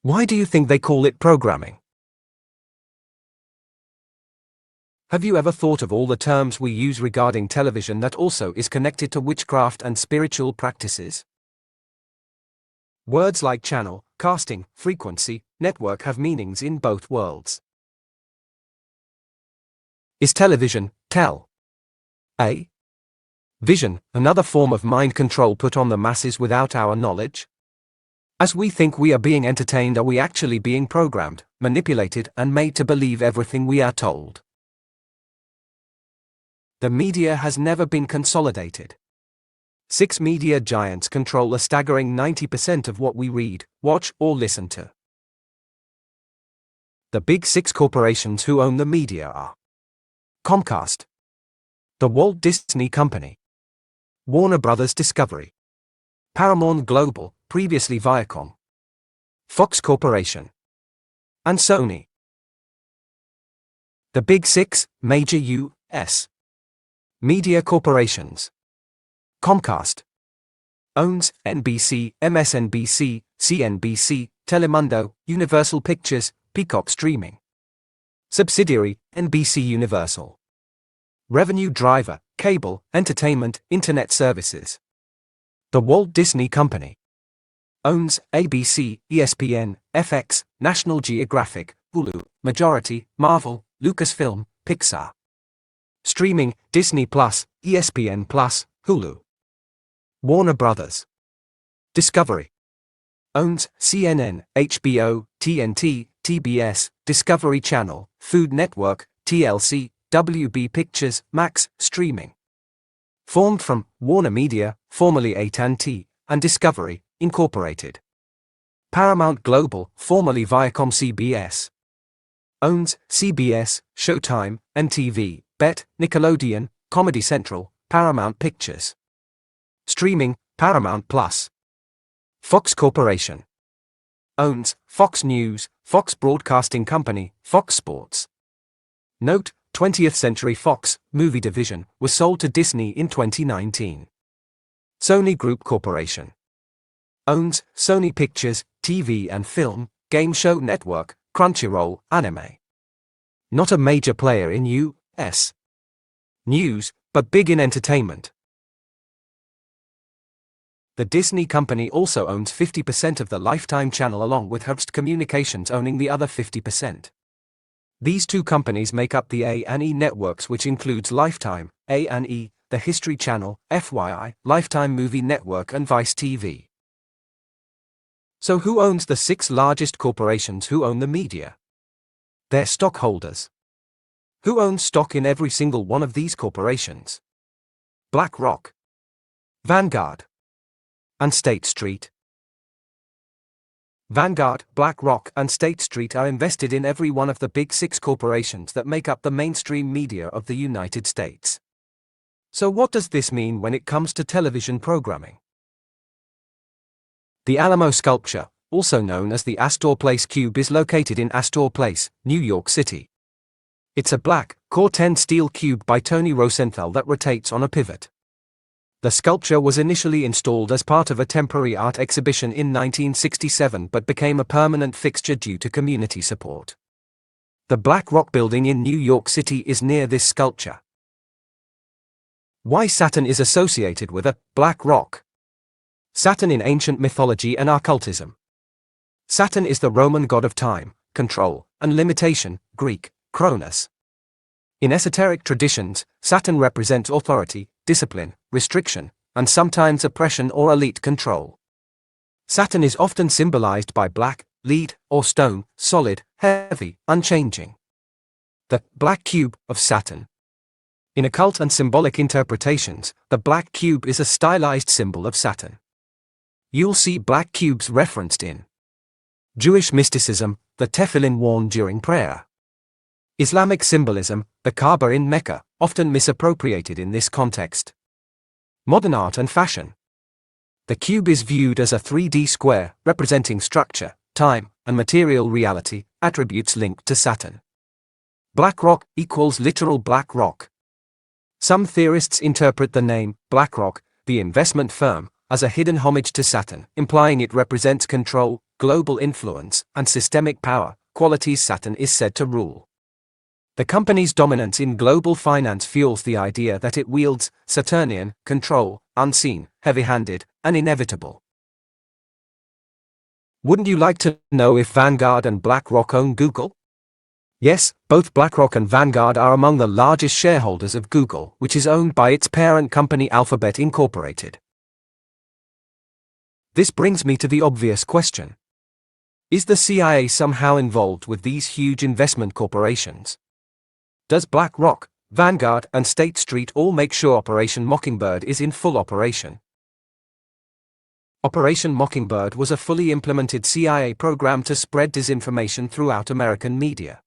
Why do you think they call it programming? Have you ever thought of all the terms we use regarding television that also is connected to witchcraft and spiritual practices? Words like channel, casting, frequency, network have meanings in both worlds. Is television, a vision, another form of mind control put on the masses without our knowledge? As we think we are being entertained, are we actually being programmed, manipulated, and made to believe everything we are told? The media has never been consolidated. 6 media giants control a staggering 90% of what we read, watch, or listen to. The big 6 corporations who own the media are Comcast, The Walt Disney Company, Warner Brothers Discovery, Paramount Global, previously Viacom, Fox Corporation, and Sony. The Big 6, major U.S. media corporations. Comcast owns NBC, MSNBC, CNBC, Telemundo, Universal Pictures, Peacock Streaming. Subsidiary, NBC Universal. Revenue driver, cable, entertainment, internet services. The Walt Disney Company owns ABC, ESPN, FX, National Geographic, Hulu, Majority, Marvel, Lucasfilm, Pixar. Streaming, Disney+, ESPN+, Hulu. Warner Brothers Discovery owns CNN, HBO, TNT, TBS, Discovery Channel, Food Network, TLC, WB Pictures, Max, Streaming. Formed from Warner Media, formerly AT&T, and Discovery, Incorporated. Paramount Global, formerly Viacom CBS. Owns CBS, Showtime, MTV, BET, Nickelodeon, Comedy Central, Paramount Pictures. Streaming, Paramount+. Fox Corporation owns Fox News, Fox Broadcasting Company, Fox Sports. Note, 20th Century Fox, movie division, was sold to Disney in 2019. Sony Group Corporation owns Sony Pictures, TV and Film, Game Show Network, Crunchyroll, Anime. Not a major player in U.S. news, but big in entertainment. The Disney Company also owns 50% of the Lifetime channel, along with Hearst Communications owning the other 50%. These two companies make up the A&E networks, which includes Lifetime, A&E, the History Channel, FYI, Lifetime Movie Network and Vice TV. So who owns the 6 largest corporations who own the media? Their stockholders. Who owns stock in every single one of these corporations? BlackRock, Vanguard, and State Street. Vanguard, BlackRock, and State Street are invested in every one of the big 6 corporations that make up the mainstream media of the United States. So what does this mean when it comes to television programming? The Alamo sculpture, also known as the Astor Place Cube, is located in Astor Place, New York City. It's a black, Core 10 steel cube by Tony Rosenthal that rotates on a pivot. The sculpture was initially installed as part of a temporary art exhibition in 1967 but became a permanent fixture due to community support. The Black Rock building in New York City is near this sculpture. Why Saturn is associated with a black rock? Saturn in ancient mythology and occultism. Saturn is the Roman god of time, control, and limitation, Greek, Kronos. In esoteric traditions, Saturn represents authority, discipline, restriction, and sometimes oppression or elite control. Saturn is often symbolized by black, lead, or stone, solid, heavy, unchanging. The black cube of Saturn. In occult and symbolic interpretations, the black cube is a stylized symbol of Saturn. You'll see black cubes referenced in Jewish mysticism, the tefillin worn during prayer. Islamic symbolism, the Kaaba in Mecca, often misappropriated in this context. Modern art and fashion. The cube is viewed as a 3D square, representing structure, time, and material reality, attributes linked to Saturn. Black rock equals literal black rock. Some theorists interpret the name, BlackRock, the investment firm, as a hidden homage to Saturn, implying it represents control, global influence, and systemic power, qualities Saturn is said to rule. The company's dominance in global finance fuels the idea that it wields Saturnian control, unseen, heavy-handed, and inevitable. Wouldn't you like to know if Vanguard and BlackRock own Google? Yes, both BlackRock and Vanguard are among the largest shareholders of Google, which is owned by its parent company Alphabet Incorporated. This brings me to the obvious question. Is the CIA somehow involved with these huge investment corporations? Does BlackRock, Vanguard, and State Street all make sure Operation Mockingbird is in full operation? Operation Mockingbird was a fully implemented CIA program to spread disinformation throughout American media.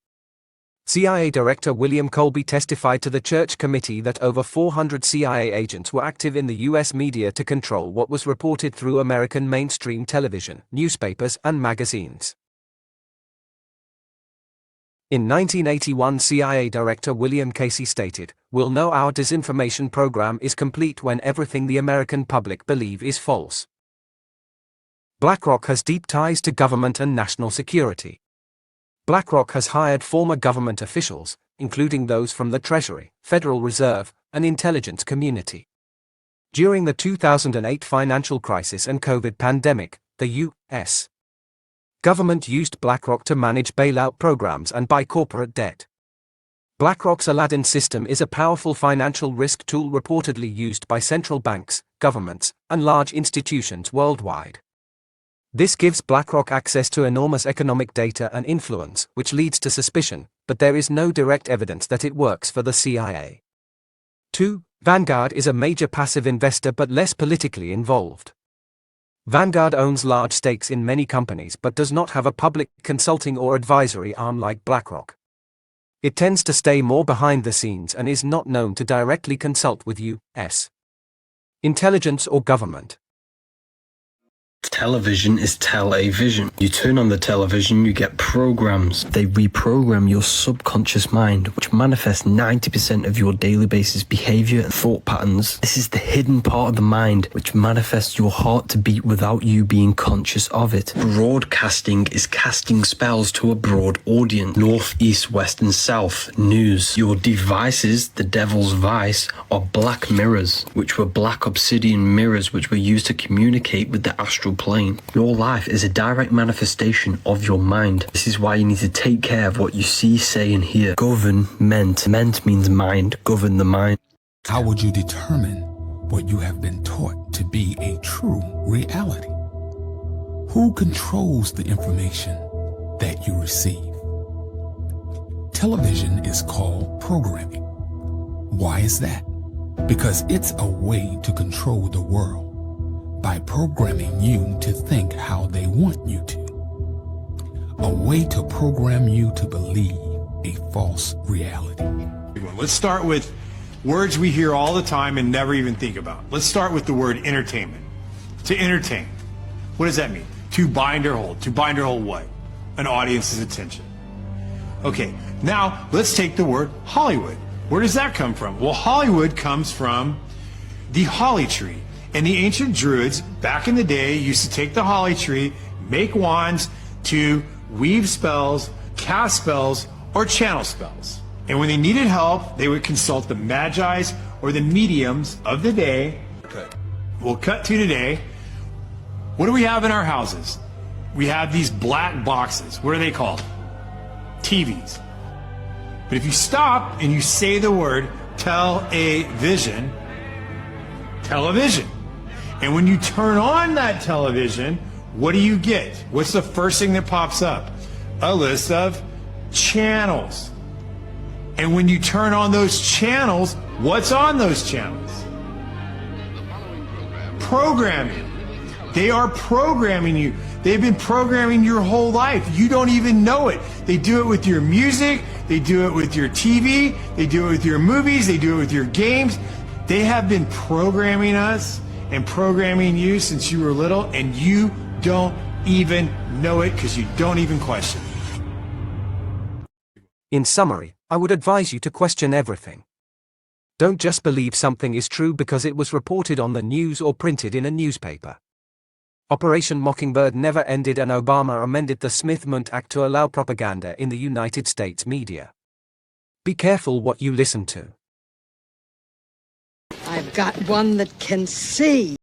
CIA Director William Colby testified to the Church Committee that over 400 CIA agents were active in the U.S. media to control what was reported through American mainstream television, newspapers, and magazines. In 1981, CIA Director William Casey stated, "We'll know our disinformation program is complete when everything the American public believe is false." BlackRock has deep ties to government and national security. BlackRock has hired former government officials, including those from the Treasury, Federal Reserve, and intelligence community. During the 2008 financial crisis and COVID pandemic, the U.S. government used BlackRock to manage bailout programs and buy corporate debt. BlackRock's Aladdin system is a powerful financial risk tool reportedly used by central banks, governments, and large institutions worldwide. This gives BlackRock access to enormous economic data and influence, which leads to suspicion, but there is no direct evidence that it works for the CIA. 2. Vanguard is a major passive investor but less politically involved. Vanguard owns large stakes in many companies but does not have a public consulting or advisory arm like BlackRock. It tends to stay more behind the scenes and is not known to directly consult with U.S. intelligence or government. Television is tele-vision. You turn on the television, you get programs. They reprogram your subconscious mind, which manifests 90% of your daily basis behavior and thought patterns. This is the hidden part of the mind, which manifests your heart to beat without you being conscious of it. Broadcasting is casting spells to a broad audience. North, east, west, and south. News. Your devices, the devil's vice, are black mirrors, which were black obsidian mirrors which were used to communicate with the astral plane. Your life is a direct manifestation of your mind. This is why you need to take care of what you see, say, and hear. Government. Ment means mind. Govern the mind. How would you determine what you have been taught to be a true reality? Who controls the information that you receive? Television is called programming. Why is that? Because it's a way to control the world by programming you to think how they want you to. A way to program you to believe a false reality. Let's start with words we hear all the time and never even think about. Let's start with the word entertainment. To entertain. What does that mean? To bind or hold. To bind or hold what? An audience's attention. Okay, now let's take the word Hollywood. Where does that come from? Well, Hollywood comes from the holly tree. And the ancient Druids, back in the day, used to take the holly tree, make wands to weave spells, cast spells, or channel spells. And when they needed help, they would consult the Magi's or the mediums of the day. We'll cut to today. What do we have in our houses? We have these black boxes. What are they called? TVs. But if you stop and you say the word television, television. And when you turn on that television, what do you get? What's the first thing that pops up? A list of channels. And when you turn on those channels, what's on those channels? Programming. They are programming you. They've been programming your whole life. You don't even know it. They do it with your music. They do it with your TV. They do it with your movies. They do it with your games. They have been programming us and programming you since you were little, and you don't even know it because you don't even question it. In summary, I would advise you to question everything. Don't just believe something is true because it was reported on the news or printed in a newspaper. Operation Mockingbird never ended, and Obama amended the Smith-Mundt Act to allow propaganda in the United States media. Be careful what you listen to. I've got one that can see.